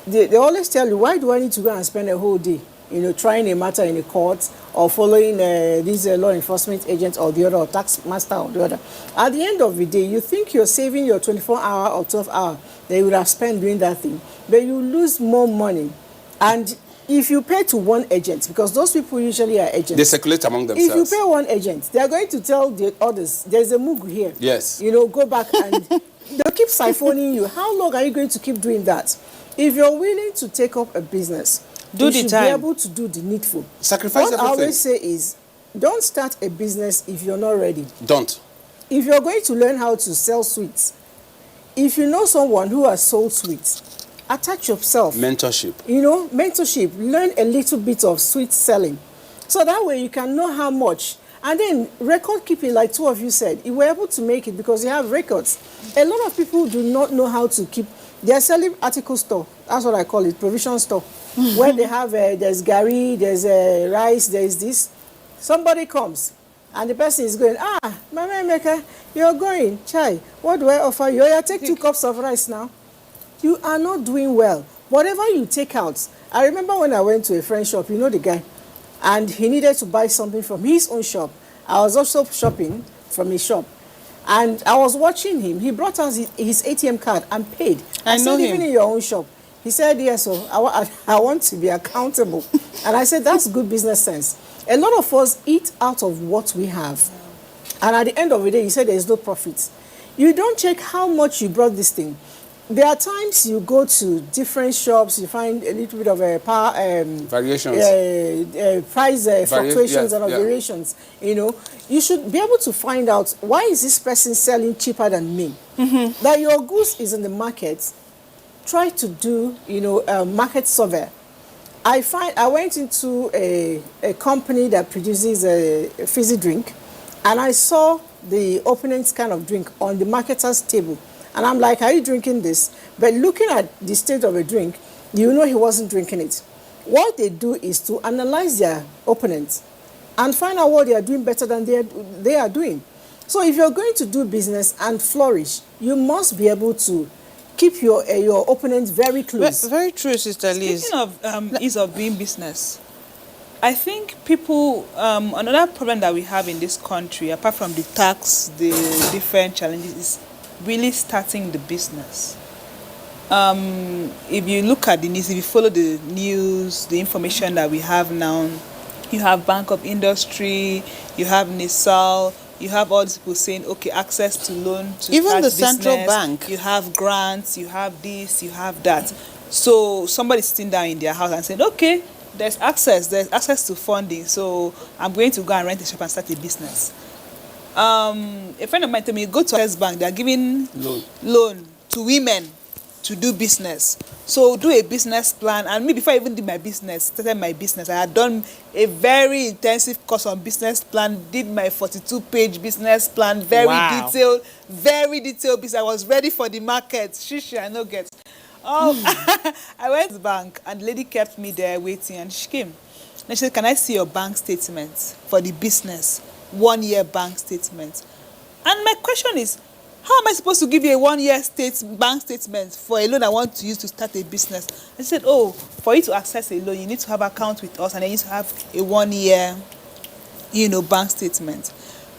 Speaker 1: they always tell you, why do I need to go and spend a whole day, trying a matter in a court or following this law enforcement agent or the other, or tax master or the other. At the end of the day, you think you're saving your 24-hour or 12-hour that you would have spent doing that thing, but you lose more money. And if you pay to one agent, because those people usually are agents.
Speaker 3: They circulate among themselves.
Speaker 1: If you pay one agent, they are going to tell the others, there's a Mugu here.
Speaker 3: Yes.
Speaker 1: Go back and they'll keep siphoning you. How long are you going to keep doing that? If you're willing to take up a business,
Speaker 4: Do
Speaker 1: you
Speaker 4: the
Speaker 1: should
Speaker 4: time.
Speaker 1: be able to do the needful.
Speaker 3: Sacrifice
Speaker 1: What I
Speaker 3: everything.
Speaker 1: always say is, don't start a business if you're not ready.
Speaker 3: Don't.
Speaker 1: If you're going to learn how to sell sweets, if you know someone who has sold sweets, attach yourself.
Speaker 3: Mentorship.
Speaker 1: Mentorship. Learn a little bit of sweet selling. So that way you can know how much. And then record keeping, like two of you said, you were able to make it because you have records. A lot of people do not know how to keep. They are selling article store. That's what I call it, provision store. Where they have, there's gari, there's rice, there's this. Somebody comes and the person is going, Mama Emeka, you're going, chai, what do I offer you? Yeah, take 2 cups of rice now. You are not doing well. Whatever you take out. I remember when I went to a friend's shop, the guy, and he needed to buy something from his own shop. I was also shopping from his shop. And I was watching him. He brought out his ATM card and paid.
Speaker 4: I know
Speaker 1: said,
Speaker 4: him.
Speaker 1: even in your own shop. He said, yes, so I want to be accountable. And I said, that's good business sense. A lot of us eat out of what we have. And at the end of the day, you said there's no profit. You don't check how much you brought this thing. There are times you go to different shops, you find a little bit of a
Speaker 3: Variations.
Speaker 1: price fluctuations and
Speaker 3: yeah.
Speaker 1: variations. You should be able to find out, why is this person selling cheaper than me? That your goods is in the market. Try to do, a market survey. I went into a company that produces a fizzy drink, and I saw the opponent's kind of drink on the marketer's table. And I'm like, are you drinking this? But looking at the state of a drink, he wasn't drinking it. What they do is to analyze their opponents and find out what they are doing better than they are doing. So if you're going to do business and flourish, you must be able to keep your opponents very close.
Speaker 4: Very true, Sister Liz.
Speaker 2: Speaking of ease of doing business, I think people, another problem that we have in this country, apart from the tax, the different challenges, is really starting the business. If you look at the news, if you follow the news, the information that we have now, you have Bank of Industry, you have NISAL, you have all these people saying, okay, access to loan to
Speaker 4: Even
Speaker 2: start
Speaker 4: the central
Speaker 2: business,
Speaker 4: bank.
Speaker 2: you have grants, you have this, you have that. So somebody's sitting down in their house and saying, okay, there's access to funding, so I'm going to go and rent a shop and start a business. A friend of mine told me, go to Access Bank, they're giving loan to women to do business. So do a business plan. And me, before I even did my business, started my business, I had done a very intensive course on business plan, did my 42-page business plan, very detailed business. I was ready for the market. Shishi, I know get. I went to the bank and the lady kept me there waiting, and she came. And she said, can I see your bank statement for the business? 1-year bank statement. And my question is, how am I supposed to give you a 1-year bank statement for a loan I want to use to start a business? I said, for you to access a loan, you need to have account with us, and then you need to have a 1-year, bank statement.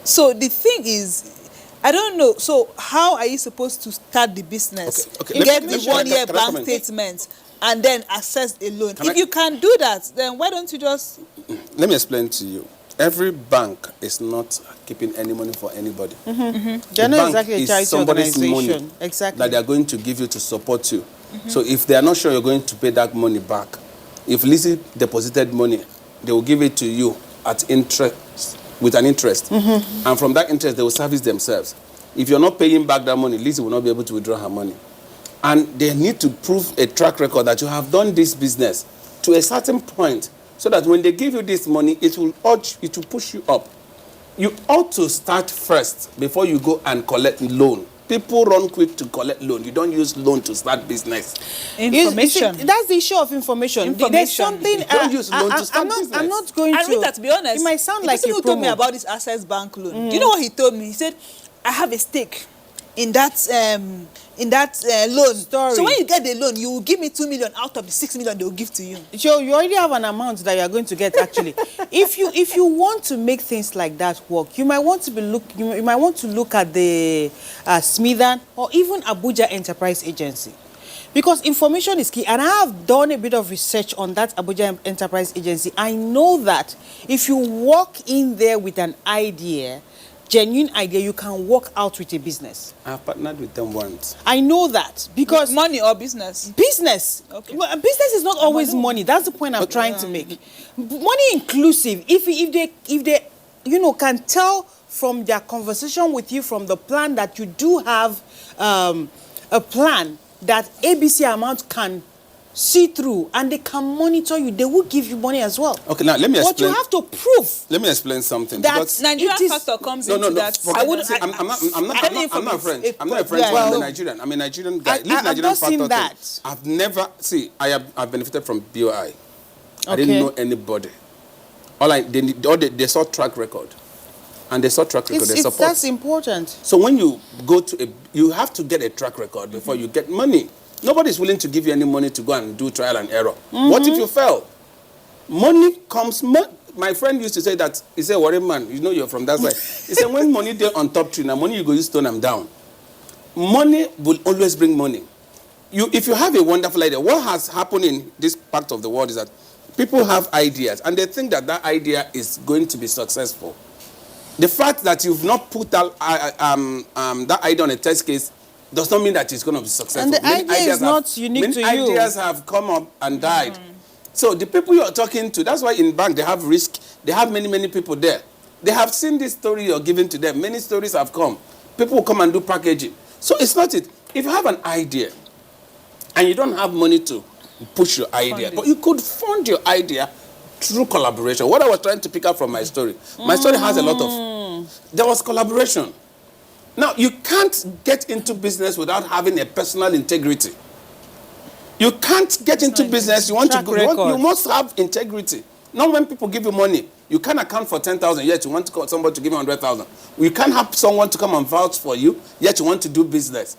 Speaker 2: So the thing is, I don't know. So how are you supposed to start the business?
Speaker 3: Okay.
Speaker 2: Get the 1-year bank statement and then access a loan. If you can do that, then why don't you just...
Speaker 3: Let me explain to you. every bank is not keeping any money for anybody.
Speaker 4: They're
Speaker 3: The
Speaker 4: not
Speaker 3: bank
Speaker 4: exactly a
Speaker 3: is
Speaker 4: charity
Speaker 3: somebody's
Speaker 4: organization.
Speaker 3: money
Speaker 4: Exactly.
Speaker 3: that they are going to give you to support you. So if they are not sure you're going to pay that money back, if Lizzie deposited money, they will give it to you at interest, with an interest. And from that interest, they will service themselves. If you're not paying back that money, Lizzie will not be able to withdraw her money. And they need to prove a track record that you have done this business to a certain point, so that when they give you this money, it will push you up. You ought to start first before you go and collect loan. People run quick to collect loan. You don't use loan to start business.
Speaker 2: Information.
Speaker 4: That's the issue of information. There's
Speaker 2: Information.
Speaker 4: something.
Speaker 3: You don't use loan to start
Speaker 4: I'm
Speaker 3: business.
Speaker 4: not going
Speaker 2: And
Speaker 4: to.
Speaker 2: Rita, to be honest,
Speaker 4: it might sound
Speaker 2: the
Speaker 4: like
Speaker 2: person
Speaker 4: a
Speaker 2: who told me
Speaker 4: promo.
Speaker 2: about this Access Bank loan. Do you know what he told me? He said, I have a stake in that loan.
Speaker 4: Story.
Speaker 2: So when you get the loan, you will give me 2 million out of the 6 million they will give to you.
Speaker 4: So you already have an amount that you are going to get. Actually, if you want to make things like that work, you might want to you might want to look at the Smithan or even Abuja Enterprise Agency, because information is key. And I have done a bit of research on that Abuja Enterprise Agency. I know that if you walk in there with an idea, genuine idea, you can walk out with a business.
Speaker 3: I've partnered with them once.
Speaker 4: I know that because
Speaker 2: Money or business?
Speaker 4: business.
Speaker 2: Okay.
Speaker 4: Well, business is not always money. That's the point I'm trying to make. Money inclusive. If they can tell from their conversation with you, from the plan, that you do have a plan that ABC amount can see through, and they can monitor you, they will give you money as well.
Speaker 3: Okay, now let me
Speaker 4: But
Speaker 3: explain.
Speaker 4: you have to prove
Speaker 3: Let me explain something.
Speaker 4: that
Speaker 3: because
Speaker 2: Nigerian
Speaker 4: it is-
Speaker 2: factor comes
Speaker 3: no,
Speaker 2: into
Speaker 3: no.
Speaker 2: that.
Speaker 3: Forget-
Speaker 2: I wouldn't.
Speaker 3: see, I'm not French. I'm not a French
Speaker 4: Yeah,
Speaker 3: man. I'm a
Speaker 4: no.
Speaker 3: Nigerian. I'm a Nigerian guy.
Speaker 4: I've
Speaker 3: Nigerian
Speaker 4: not seen
Speaker 3: factor
Speaker 4: that.
Speaker 3: thing. I've never I've benefited from BOI. I
Speaker 4: Okay.
Speaker 3: didn't know anybody. They saw track record, and they saw track record. They support.
Speaker 4: that's important.
Speaker 3: So when you go to you have to get a track record before you get money. Nobody's willing to give you any money to go and do trial and error. What if you fail? Money comes. My friend used to say that. He said, "Worry man, you know you're from that side." He said, "When money there on top tree, now money you go use stone them down. Money will always bring money. If you have a wonderful idea, what has happened in this part of the world is that people have ideas and they think that that idea is going to be successful. The fact that you've not put that idea on a test case does not mean that it's going to be successful.
Speaker 4: And the idea is not unique to you.
Speaker 3: Many ideas have come up and died. So the people you're talking to, that's why in bank they have risk. They have many, many people there. They have seen this story you're giving to them. Many stories have come. People will come and do packaging. So it's not it. If you have an idea and you don't have money to push your idea, but you could fund your idea through collaboration. What I was trying to pick up from my story. My story has a lot of... There was collaboration. Now, you can't get into business without having a personal integrity. You can't get into business, you must have integrity. Not when people give you money, you can't account for 10,000, yet you want somebody to give you 100,000. You can't have someone to come and vouch for you, yet you want to do business.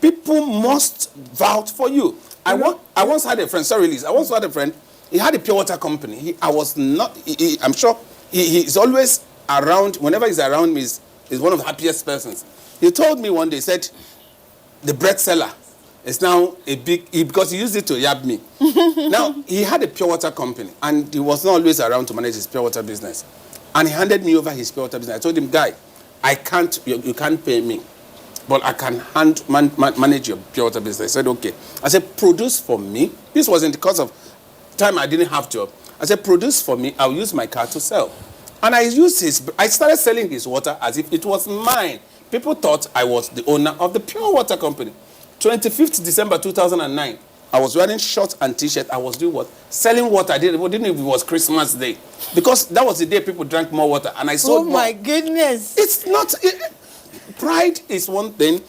Speaker 3: People must vouch for you. I once had a friend, sorry Liz, I once had a friend, he had a pure water company. I'm sure he's always around, whenever he's around me, he's one of the happiest persons. He told me one day, he said, the bread seller is now because he used it to yab me. Now, he had a pure water company, and he was not always around to manage his pure water business. And he handed me over his pure water business. I told him, guy, you can't pay me, but I can manage your pure water business. He said, okay. I said, produce for me. This was in the course of time I didn't have job. I said, produce for me. I'll use my car to sell. And I started selling his water as if it was mine. People thought I was the owner of the pure water company. 25th December 2009, I was wearing shorts and t-shirt. I was doing what? Selling water. I didn't know if it was Christmas Day. Because that was the day people drank more water. And I sold more.
Speaker 4: Oh my goodness.
Speaker 3: It's not... pride is one thing.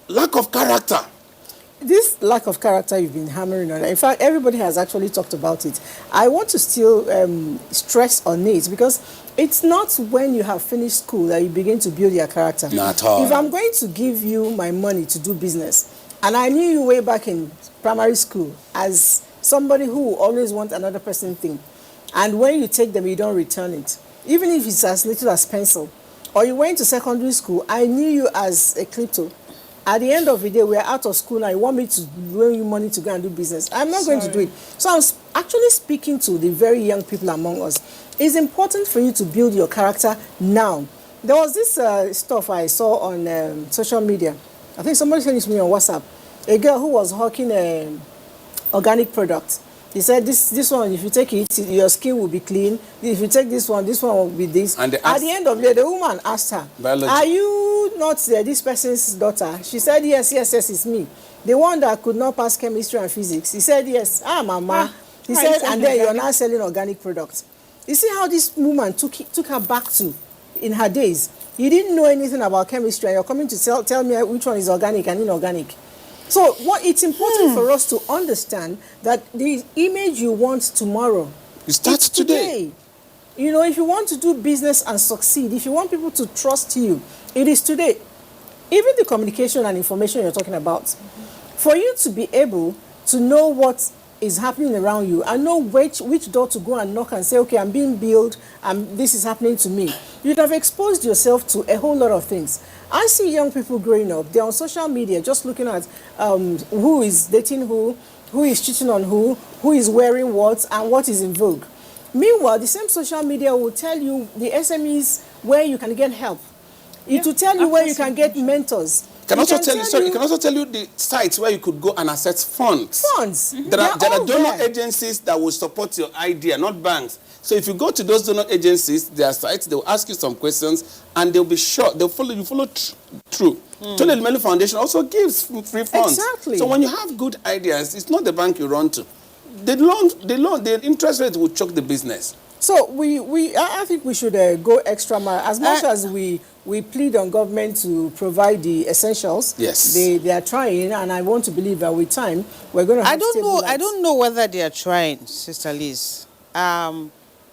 Speaker 3: Lack of character.
Speaker 1: This lack of character you've been hammering on, in fact, everybody has actually talked about it. I want to still stress on it because it's not when you have finished school that you begin to build your character.
Speaker 3: Not at all.
Speaker 1: If I'm going to give you my money to do business, and I knew you way back in primary school as somebody who always wants another person's thing, and when you take them, you don't return it, even if it's as little as pencil, or you went to secondary school, I knew you as a crypto. At the end of the day, we are out of school now. You want me to loan you money to go and do business? I'm not going to do it. So I'm actually speaking to the very young people among us. It's important for you to build your character now. There was this stuff I saw on social media. I think somebody sent it to me on WhatsApp. A girl who was hawking organic products. He said, this one, if you take it, your skin will be clean. If you take this one will be this. And at the end of the day, the woman asked her, are you not this person's daughter? She said, yes, it's me. The one that could not pass chemistry and physics. He said, yes, mama. He said, and then you're now selling organic products. You see how this woman took her back to in her days. You didn't know anything about chemistry, and you're coming to tell me which one is organic and inorganic. So it's important for us to understand that the image you want tomorrow,
Speaker 3: it starts today.
Speaker 1: You know, if you want to do business and succeed, if you want people to trust you, it is today. Even the communication and information you're talking about, for you to be able to know what is happening around you and know which door to go and knock and say, okay, I'm being billed and this is happening to me. You'd have exposed yourself to a whole lot of things. I see young people growing up, they're on social media just looking at who is dating who is cheating on who is wearing what, and what is in vogue. Meanwhile, the same social media will tell you the SMEs where you can get help. It will tell you where you can get mentors.
Speaker 3: It can also tell you the sites where you could go and access funds. There are donor agencies that will support your idea, not banks. So if you go to those donor agencies, their sites, they will ask you some questions, and they'll be sure they'll follow you through. Tony Elumelu Foundation also gives free funds.
Speaker 1: Exactly.
Speaker 3: So when you have good ideas, it's not the bank you run to. The interest rate will choke the business.
Speaker 1: So I think we should go extra mile. As much as we plead on government to provide the essentials.
Speaker 3: Yes.
Speaker 1: They are trying, and I want to believe that with time we're going to have stable lights.
Speaker 4: I don't know whether they are trying, Sister Liz.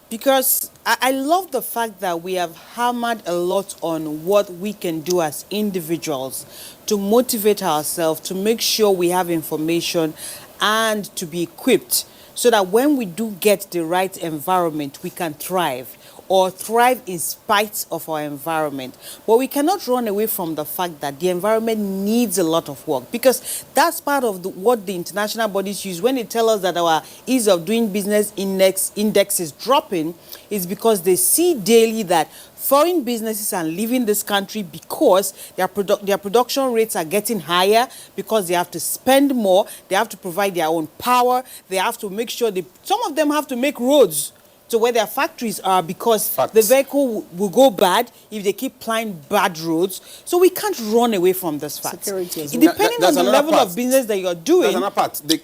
Speaker 4: Because I love the fact that we have hammered a lot on what we can do as individuals to motivate ourselves, to make sure we have information and to be equipped so that when we do get the right environment, we can thrive, or thrive in spite of our environment. But we cannot run away from the fact that the environment needs a lot of work, because that's part of what the international bodies use when they tell us that our ease of doing business index is dropping, is because they see daily that foreign businesses are leaving this country because their production rates are getting higher, because they have to spend more, they have to provide their own power, they have to make sure some of them have to make roads to where their factories are, because the vehicle will go bad if they keep plying bad roads. So we can't run away from this fact. Depending on the level of business that you're doing,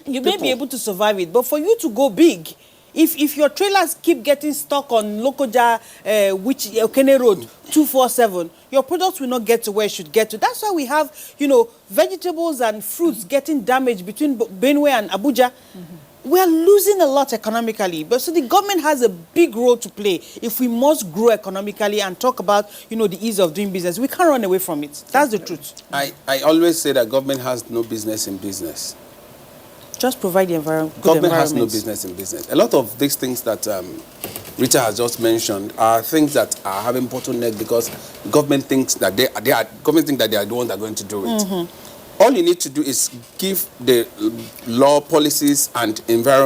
Speaker 4: you may be able to survive it. But for you to go big, if your trailers keep getting stuck on Lokoja, Okene Road, 247, your products will not get to where it should get to. That's why we have, vegetables and fruits getting damaged between Benue and Abuja. We are losing a lot economically. But so the government has a big role to play if we must grow economically and talk about, the ease of doing business. We can't run away from it. That's the truth.
Speaker 3: I always say that government has no business in business.
Speaker 4: Just provide the environment.
Speaker 3: Government has no business in business. A lot of these things that Rita has just mentioned are things that are having bottleneck because government thinks that they are the ones that are going to do it. All you need to do is give the law, policies, and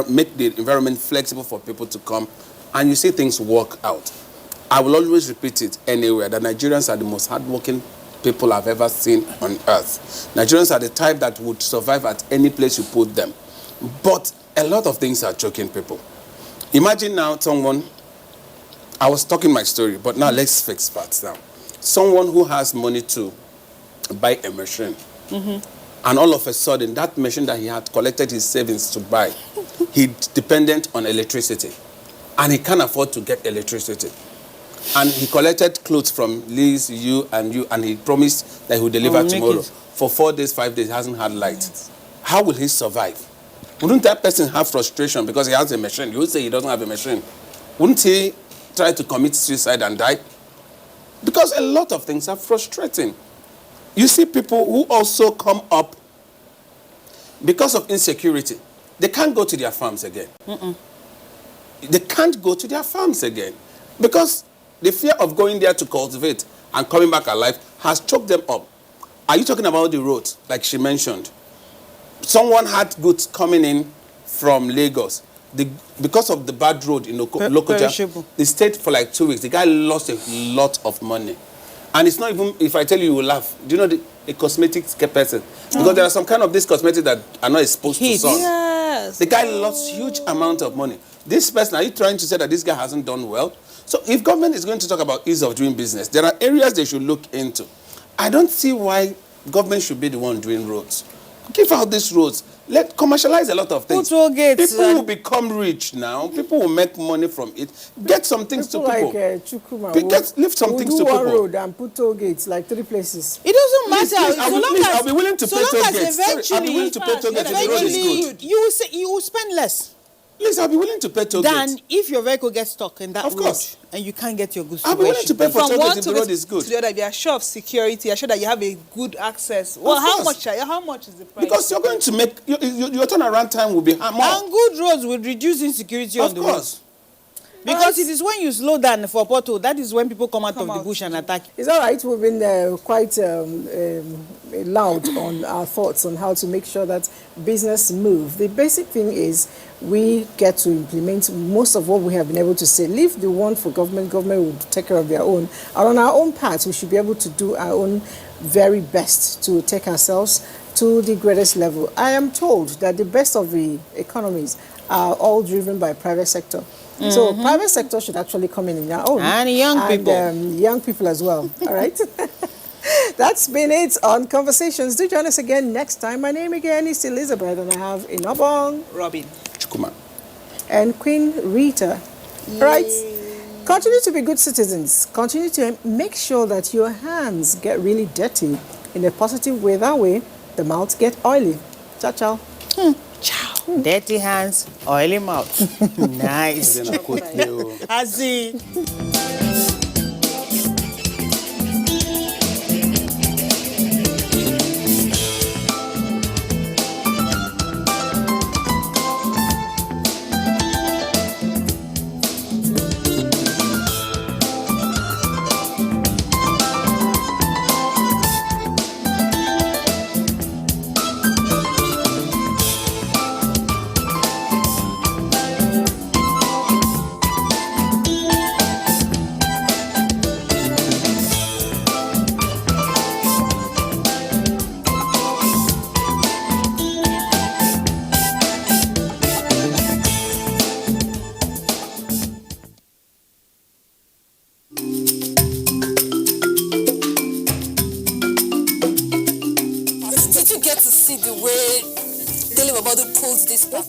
Speaker 3: make the environment flexible for people to come, and you see things work out. I will always repeat it anywhere, that Nigerians are the most hardworking people I've ever seen on earth. Nigerians are the type that would survive at any place you put them. But a lot of things are choking people. Imagine now someone, I was talking my story, but now let's fix facts now. Someone who has money to buy a machine, and all of a sudden, that machine that he had collected his savings to buy, he's dependent on electricity. And he can't afford to get electricity. And he collected clothes from Liz, you, and he promised that he would deliver tomorrow. For 4 days, 5 days, he hasn't had light. How will he survive? Wouldn't that person have frustration because he has a machine? You would say he doesn't have a machine. Wouldn't he try to commit suicide and die? Because a lot of things are frustrating. You see people who also come up because of insecurity. They can't go to their farms again. They can't go to their farms again because the fear of going there to cultivate and coming back alive has choked them up. Are you talking about the road, like she mentioned? Someone had goods coming in from Lagos. Because of the bad road in Lokoja,
Speaker 4: perishable.
Speaker 3: they stayed for like 2 weeks. The guy lost a lot of money. And it's not even, if I tell you, you will laugh. Do you know a cosmetics person? Because there are some kind of these cosmetics that are not exposed to sun.
Speaker 4: Yes.
Speaker 3: The guy lost huge amount of money. This person, are you trying to say that this guy hasn't done well? So if government is going to talk about ease of doing business, there are areas they should look into. I don't see why government should be the one doing roads. Give out these roads. Let commercialize a lot of things.
Speaker 4: Put toll gates,
Speaker 3: People will become rich now. People will make money from it. Get some things to people.
Speaker 1: Like Chukuma,
Speaker 3: Lift some things to
Speaker 1: do one
Speaker 3: people.
Speaker 1: road and put toll gates like 3 places.
Speaker 4: It doesn't
Speaker 3: Please,
Speaker 4: matter.
Speaker 3: I'll be willing to pay toll gates. I'll be willing
Speaker 4: Eventually,
Speaker 3: to pay toll gates if the road is good.
Speaker 4: you will spend less
Speaker 3: Please, I'll be willing to pay toll
Speaker 4: than
Speaker 3: gates.
Speaker 4: if your vehicle gets stuck in that
Speaker 3: Of
Speaker 4: road
Speaker 3: course.
Speaker 4: and you can't get your goods.
Speaker 3: I'll be willing to pay for
Speaker 2: From
Speaker 3: toll
Speaker 2: one
Speaker 3: gates
Speaker 2: to
Speaker 3: if the road is good.
Speaker 2: the other, if you are sure of security, you're sure that you have a good access. Well, how
Speaker 3: course.
Speaker 2: much is the price?
Speaker 3: Because you're going to make, your turnaround time will be more.
Speaker 4: And good roads will reduce insecurity on
Speaker 3: Of
Speaker 4: the road.
Speaker 3: course.
Speaker 4: Because it is when you slow down for pothole, that is when people come out of the bush and attack you.
Speaker 1: It's all right. We've been quite loud on our thoughts on how to make sure that business move. The basic thing is we get to implement most of what we have been able to say. Leave the one for government. Government will take care of their own. And on our own part, we should be able to do our own very best to take ourselves to the greatest level. I am told that the best of the economies are all driven by private sector. So private sector should actually come in their own.
Speaker 4: And young people.
Speaker 1: Young people as well, all right? That's been it on Conversations. Do join us again next time. My name again is Elizabeth, and I have Inobong,
Speaker 2: Robin.
Speaker 3: Chukuma.
Speaker 1: and Queen Rita. All right? Continue to be good citizens. Continue to make sure that your hands get really dirty in a positive way. That way, the mouth get oily. Ciao, ciao.
Speaker 4: Ciao. Dirty hands, oily mouth. Nice.
Speaker 3: Then I quote you.
Speaker 4: Hazi.
Speaker 9: Did you get to see the way Dele Babadu pulls this